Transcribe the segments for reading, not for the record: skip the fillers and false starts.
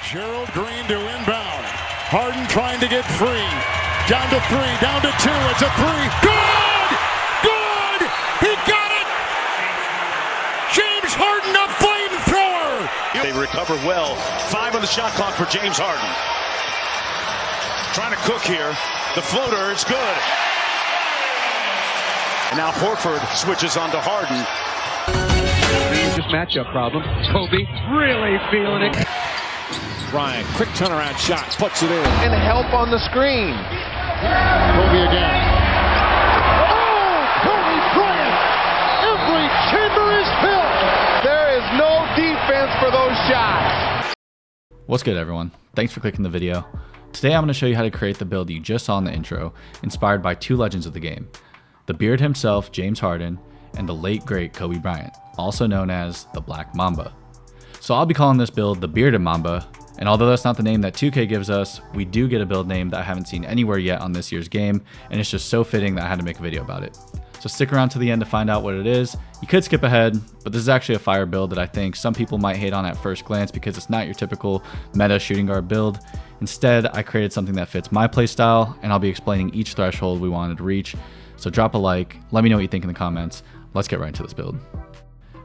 Gerald Green to inbound. Harden trying to get free. Down to three, down to two. It's a three. Good! Good! He got it! James Harden, a flamethrower! They recover well. 5 on the shot clock for James Harden. Trying to cook here. The floater is good. And now Horford switches on to Harden. Just matchup problem. Kobe really feeling it. Bryant, quick turnaround shot, puts it in. And help on the screen. Kobe again. Oh, Kobe Bryant! Every chamber is filled. There is no defense for those shots. What's good, everyone? Thanks for clicking the video. Today I'm going to show you how to create the build you just saw in the intro, inspired by two legends of the game. The Beard himself, James Harden, and the late great Kobe Bryant, also known as the Black Mamba. So I'll be calling this build the Bearded Mamba, and although that's not the name that 2K gives us, we do get a build name that I haven't seen anywhere yet on this year's game, and it's just so fitting that I had to make a video about it. So stick around to the end to find out what it is. You could skip ahead, but this is actually a fire build that I think some people might hate on at first glance because it's not your typical meta shooting guard build. Instead, I created something that fits my playstyle, and I'll be explaining each threshold we wanted to reach. So drop a like, let me know what you think in the comments. Let's get right into this build.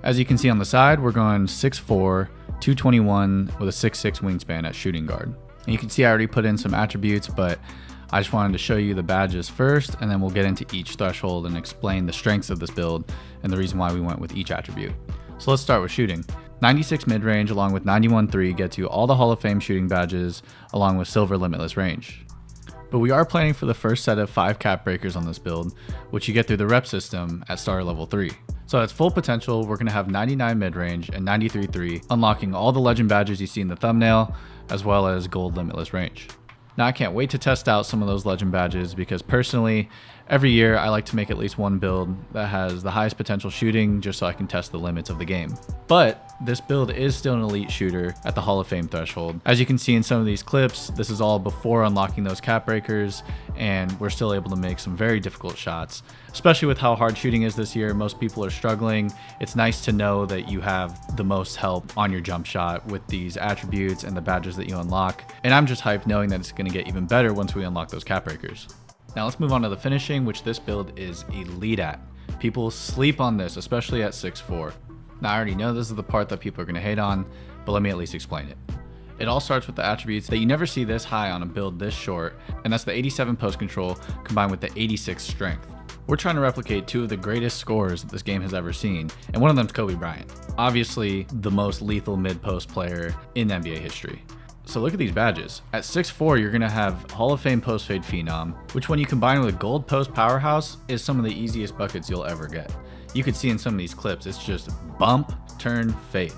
As you can see on the side, we're going 6'4", 221 with a 6'6" wingspan at shooting guard. And you can see I already put in some attributes, but I just wanted to show you the badges first, and then we'll get into each threshold and explain the strengths of this build and the reason why we went with each attribute. So let's start with shooting. 96 mid-range along with 91 3 gets you all the Hall of Fame shooting badges along with silver limitless range. But we are planning for the first set of 5 cap breakers on this build, which you get through the rep system at starter level 3. So at full potential, we're going to have 99 mid-range and 93 3, unlocking all the legend badges you see in the thumbnail, as well as gold limitless range. Now I can't wait to test out some of those legend badges because personally, every year I like to make at least one build that has the highest potential shooting just so I can test the limits of the game. But this build is still an elite shooter at the Hall of Fame threshold. As you can see in some of these clips, this is all before unlocking those cap breakers, and we're still able to make some very difficult shots. Especially with how hard shooting is this year, most people are struggling. It's nice to know that you have the most help on your jump shot with these attributes and the badges that you unlock. And I'm just hyped knowing that it's going to get even better once we unlock those cap breakers. Now let's move on to the finishing, which this build is elite at. People sleep on this, especially at 6'4". Now I already know this is the part that people are going to hate on, but let me at least explain it. It all starts with the attributes that you never see this high on a build this short, and that's the 87 post control combined with the 86 strength. We're trying to replicate two of the greatest scorers that this game has ever seen, and one of them is Kobe Bryant, obviously the most lethal mid-post player in NBA history. So look at these badges. At 6'4", you're going to have Hall of Fame post fade phenom, which when you combine with a gold post powerhouse is some of the easiest buckets you'll ever get. You can see in some of these clips, it's just bump, turn, fade.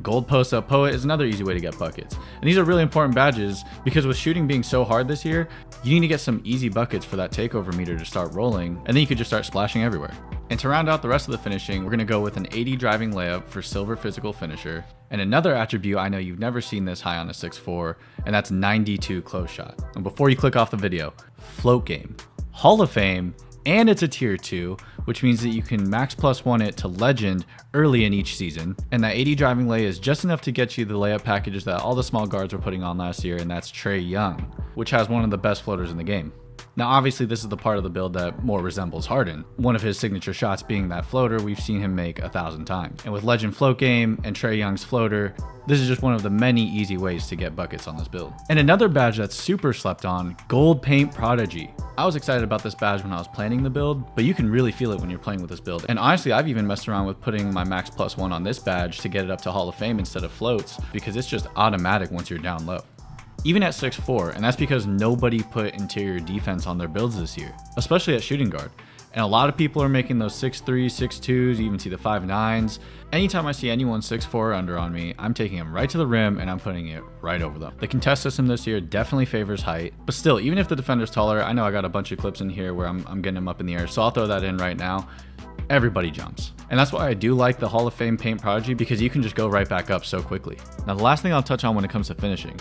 Gold post up poet is another easy way to get buckets. And these are really important badges because with shooting being so hard this year, you need to get some easy buckets for that takeover meter to start rolling, and then you could just start splashing everywhere. And to round out the rest of the finishing, we're going to go with an 80 driving layup for silver physical finisher, and another attribute I know you've never seen this high on a 6'4", and that's 92 close shot. And before you click off the video, float game, Hall of Fame, and it's a tier 2, which means that you can max +1 it to legend early in each season. And that 80 driving lay is just enough to get you the layup packages that all the small guards were putting on last year, and that's Trae Young, which has one of the best floaters in the game. Now obviously this is the part of the build that more resembles Harden, one of his signature shots being that floater we've seen him make 1,000 times. And with legend float game and Trae Young's floater, this is just one of the many easy ways to get buckets on this build. And another badge that's super slept on, Gold Paint Prodigy. I was excited about this badge when I was planning the build, but you can really feel it when you're playing with this build. And honestly, I've even messed around with putting my max +1 on this badge to get it up to Hall of Fame instead of floats, because it's just automatic once you're down low. Even at 6'4", and that's because nobody put interior defense on their builds this year, especially at shooting guard. And a lot of people are making those 6'3", 6'2s, you even see the 5'9s. Anytime I see anyone 6'4" or under on me, I'm taking them right to the rim and I'm putting it right over them. The contest system this year definitely favors height, but still, even if the defender's taller, I know I got a bunch of clips in here where I'm getting them up in the air, so I'll throw that in right now. Everybody jumps. And that's why I do like the Hall of Fame Paint Prodigy, because you can just go right back up so quickly. Now the last thing I'll touch on when it comes to finishing.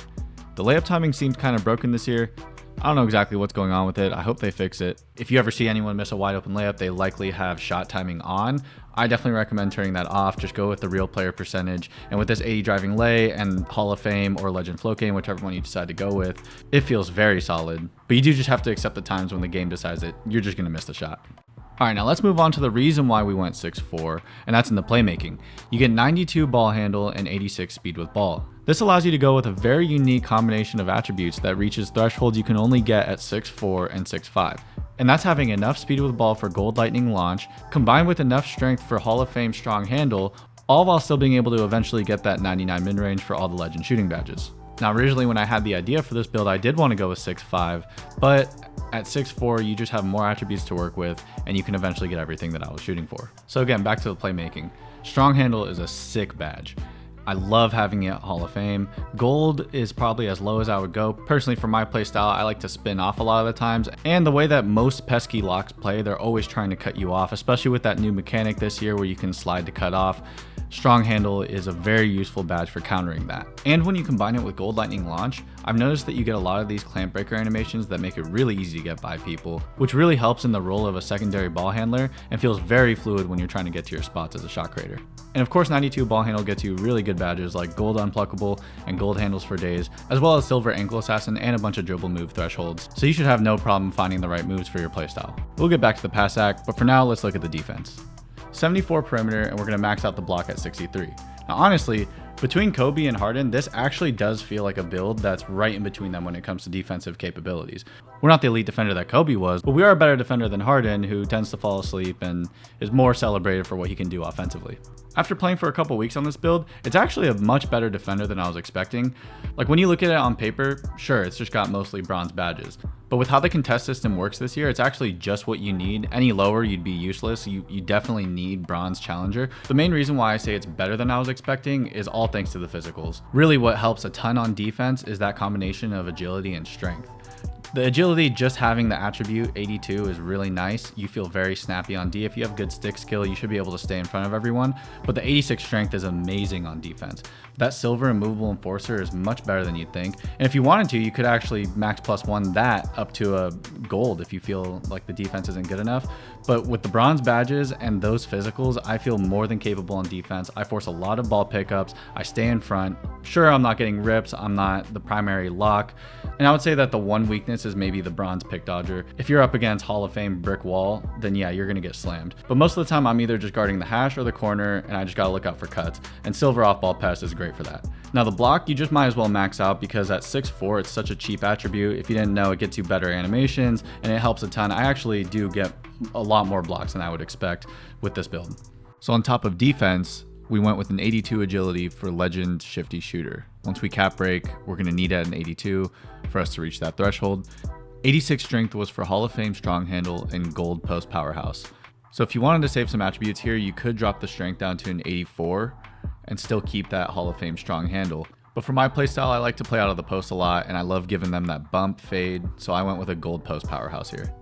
The layup timing seems kind of broken this year. I don't know exactly what's going on with it. I hope they fix it. If you ever see anyone miss a wide open layup, they likely have shot timing on. I definitely recommend turning that off. Just go with the real player percentage. And with this 80 driving lay and Hall of Fame or Legend float game, whichever one you decide to go with, it feels very solid. But you do just have to accept the times when the game decides that you're just going to miss the shot. All right, now let's move on to the reason why we went 6'4", and that's in the playmaking. You get 92 ball handle and 86 speed with ball. This allows you to go with a very unique combination of attributes that reaches thresholds you can only get at 6'4" and 6'5". And that's having enough speed with ball for Gold Lightning launch, combined with enough strength for Hall of Fame strong handle, all while still being able to eventually get that 99 mid-range for all the Legend shooting badges. Now originally when I had the idea for this build, I did want to go with 6'5", but at 6'4", you just have more attributes to work with, and you can eventually get everything that I was shooting for. So again, back to the playmaking. Strong handle is a sick badge. I love having it at Hall of Fame. Gold is probably as low as I would go. Personally, for my playstyle, I like to spin off a lot of the times. And the way that most pesky locks play, they're always trying to cut you off, especially with that new mechanic this year where you can slide to cut off. Strong handle is a very useful badge for countering that. And when you combine it with Gold Lightning launch, I've noticed that you get a lot of these clamp breaker animations that make it really easy to get by people, which really helps in the role of a secondary ball handler and feels very fluid when you're trying to get to your spots as a shot creator. And of course, 92 ball handle gets you really good badges like Gold Unpluckable and Gold Handles for Days, as well as Silver Ankle Assassin and a bunch of dribble move thresholds. So you should have no problem finding the right moves for your playstyle. We'll get back to the pass act, but for now, let's look at the defense. 74 perimeter, and we're going to max out the block at 63. Now honestly, between Kobe and Harden, this actually does feel like a build that's right in between them when it comes to defensive capabilities. We're not the elite defender that Kobe was, but we are a better defender than Harden, who tends to fall asleep and is more celebrated for what he can do offensively. After playing for a couple weeks on this build, it's actually a much better defender than I was expecting. Like when you look at it on paper, sure, it's just got mostly bronze badges. But with how the contest system works this year, it's actually just what you need. Any lower, you'd be useless. You definitely need bronze challenger. The main reason why I say it's better than I was expecting is all thanks to the physicals. Really what helps a ton on defense is that combination of agility and strength. The agility, just having the attribute 82 is really nice. You feel very snappy on D. If you have good stick skill, you should be able to stay in front of everyone. But the 86 strength is amazing on defense. That silver immovable enforcer is much better than you'd think. And if you wanted to, you could actually max +1 that up to a gold if you feel like the defense isn't good enough. But with the bronze badges and those physicals, I feel more than capable on defense. I force a lot of ball pickups. I stay in front. Sure, I'm not getting rips. I'm not the primary lock. And I would say that the one weakness is maybe the bronze pick dodger. If you're up against Hall of Fame brick wall, then yeah, you're gonna get slammed. But most of the time I'm either just guarding the hash or the corner, and I just gotta look out for cuts. And silver off ball pass is great for that. Now the block, you just might as well max out because at 6'4", it's such a cheap attribute. If you didn't know, it gets you better animations and it helps a ton. I actually do get a lot more blocks than I would expect with this build. So on top of defense, we went with an 82 agility for Legend Shifty Shooter. Once we cap break, we're gonna need at an 82 for us to reach that threshold. 86 strength was for Hall of Fame strong handle and gold post powerhouse. So if you wanted to save some attributes here, you could drop the strength down to an 84 and still keep that Hall of Fame strong handle. But for my playstyle, I like to play out of the post a lot and I love giving them that bump fade. So I went with a gold post powerhouse here.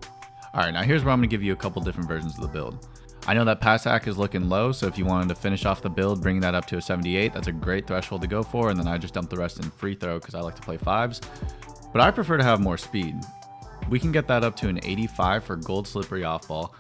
All right, now here's where I'm gonna give you a couple different versions of the build. I know that pass hack is looking low, so if you wanted to finish off the build, bringing that up to a 78, that's a great threshold to go for, and then I just dump the rest in free throw because I like to play fives. But I prefer to have more speed. We can get that up to an 85 for gold slippery off ball,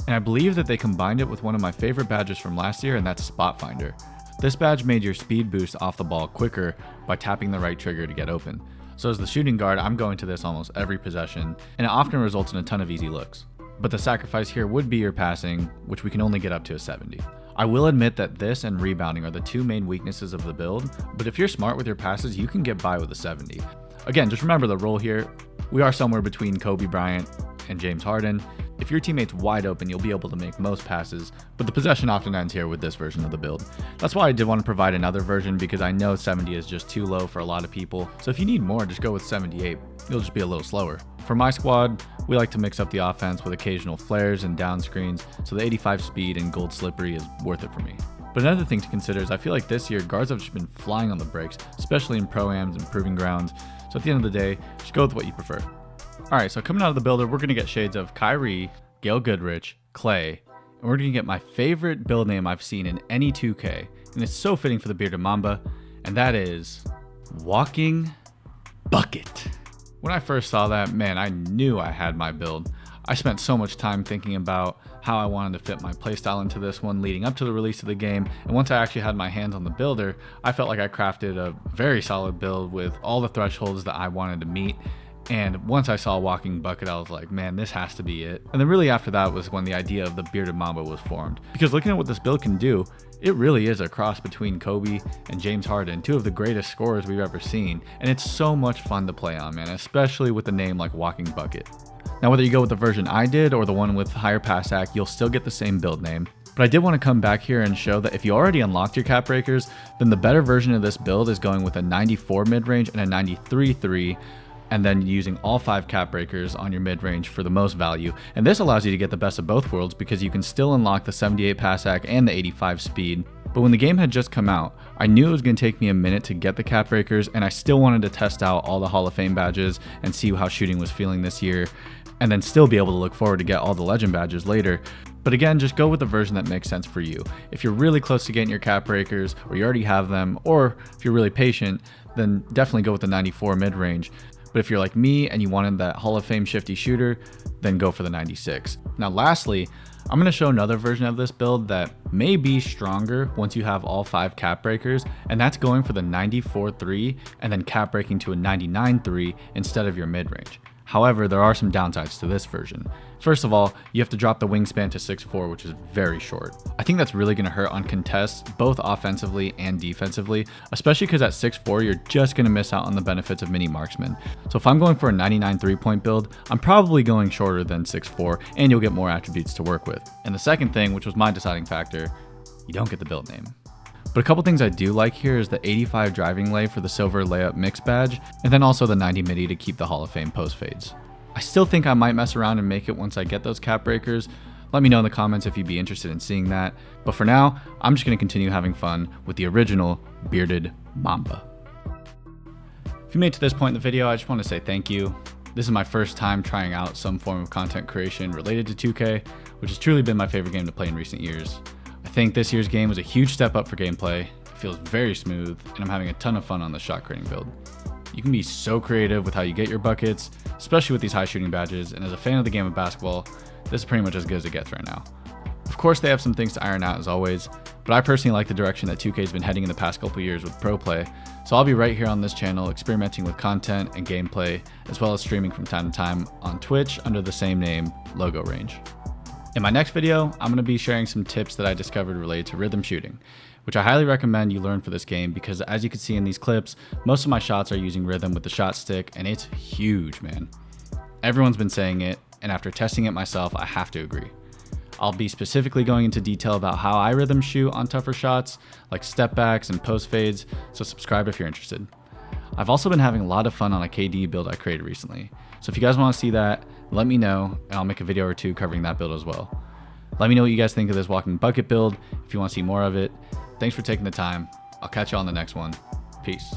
and I believe that they combined it with one of my favorite badges from last year, and that's Spot Finder. This badge made your speed boost off the ball quicker by tapping the right trigger to get open. So as the shooting guard, I'm going to this almost every possession, and it often results in a ton of easy looks. But the sacrifice here would be your passing, which we can only get up to a 70. I will admit that this and rebounding are the two main weaknesses of the build, but if you're smart with your passes, you can get by with a 70. Again, just remember the rule here. We are somewhere between Kobe Bryant and James Harden. If your teammate's wide open, you'll be able to make most passes, but the possession often ends here with this version of the build. That's why I did want to provide another version, because I know 70 is just too low for a lot of people. So if you need more, just go with 78. You'll just be a little slower. For my squad, we like to mix up the offense with occasional flares and down screens, so the 85 speed and gold slippery is worth it for me. But another thing to consider is I feel like this year guards have just been flying on the breaks, especially in pro-ams and proving grounds. So at the end of the day, just go with what you prefer. All right, so coming out of the builder, we're going to get shades of Kyrie, Gail Goodrich, Clay, and we're going to get my favorite build name I've seen in any 2K, and it's so fitting for the Bearded Mamba, and that is Walking Bucket. When I first saw that, man, I knew I had my build. I spent so much time thinking about how I wanted to fit my playstyle into this one leading up to the release of the game, and once I actually had my hands on the builder, I felt like I crafted a very solid build with all the thresholds that I wanted to meet. And once I saw Walking Bucket, I was like, man, this has to be it. And then really after that was when the idea of the Bearded Mamba was formed. Because looking at what this build can do, it really is a cross between Kobe and James Harden, two of the greatest scorers we've ever seen. And it's so much fun to play on, man, especially with a name like Walking Bucket. Now, whether you go with the version I did or the one with higher pass ac, you'll still get the same build name. But I did want to come back here and show that if you already unlocked your cap breakers, then the better version of this build is going with a 94 mid-range and a 93-3, and then using all 5 cap breakers on your mid-range for the most value. And this allows you to get the best of both worlds because you can still unlock the 78 pass ac and the 85 speed. But when the game had just come out, I knew it was going to take me a minute to get the cap breakers, and I still wanted to test out all the Hall of Fame badges and see how shooting was feeling this year, and then still be able to look forward to get all the legend badges later. But again, just go with the version that makes sense for you. If you're really close to getting your cap breakers, or you already have them, or if you're really patient, then definitely go with the 94 mid-range. But if you're like me and you wanted that Hall of Fame shifty shooter, then go for the 96. Now lastly, I'm going to show another version of this build that may be stronger once you have all 5 cap breakers, and that's going for the 94-3 and then cap breaking to a 99-3 instead of your mid-range. However, there are some downsides to this version. First of all, you have to drop the wingspan to 6'4", which is very short. I think that's really going to hurt on contests, both offensively and defensively, especially because at 6'4", you're just going to miss out on the benefits of mini marksman. So if I'm going for a 99 3-point build, I'm probably going shorter than 6'4", and you'll get more attributes to work with. And the second thing, which was my deciding factor, you don't get the build name. But a couple things I do like here is the 85 driving lay for the silver layup mix badge, and then also the 90 midi to keep the Hall of Fame post fades. I still think I might mess around and make it once I get those cap breakers. Let me know in the comments if you'd be interested in seeing that. But for now, I'm just going to continue having fun with the original Bearded Mamba. If you made it to this point in the video, I just want to say thank you. This is my first time trying out some form of content creation related to 2K, which has truly been my favorite game to play in recent years. I think this year's game was a huge step up for gameplay. It feels very smooth, and I'm having a ton of fun on the shot creating build. You can be so creative with how you get your buckets, especially with these high shooting badges, and as a fan of the game of basketball, this is pretty much as good as it gets right now. Of course, they have some things to iron out as always, but I personally like the direction that 2K has been heading in the past couple years with pro play, so I'll be right here on this channel experimenting with content and gameplay, as well as streaming from time to time on Twitch under the same name, Logo Range. In my next video, I'm going to be sharing some tips that I discovered related to rhythm shooting, which I highly recommend you learn for this game because as you can see in these clips, most of my shots are using rhythm with the shot stick, and it's huge, man. Everyone's been saying it, and after testing it myself, I have to agree. I'll be specifically going into detail about how I rhythm shoot on tougher shots, like step backs and post fades, so subscribe if you're interested. I've also been having a lot of fun on a KD build I created recently, so if you guys want to see that, let me know, and I'll make a video or two covering that build as well. Let me know what you guys think of this Walking Bucket build, if you want to see more of it. Thanks for taking the time. I'll catch you on the next one. Peace.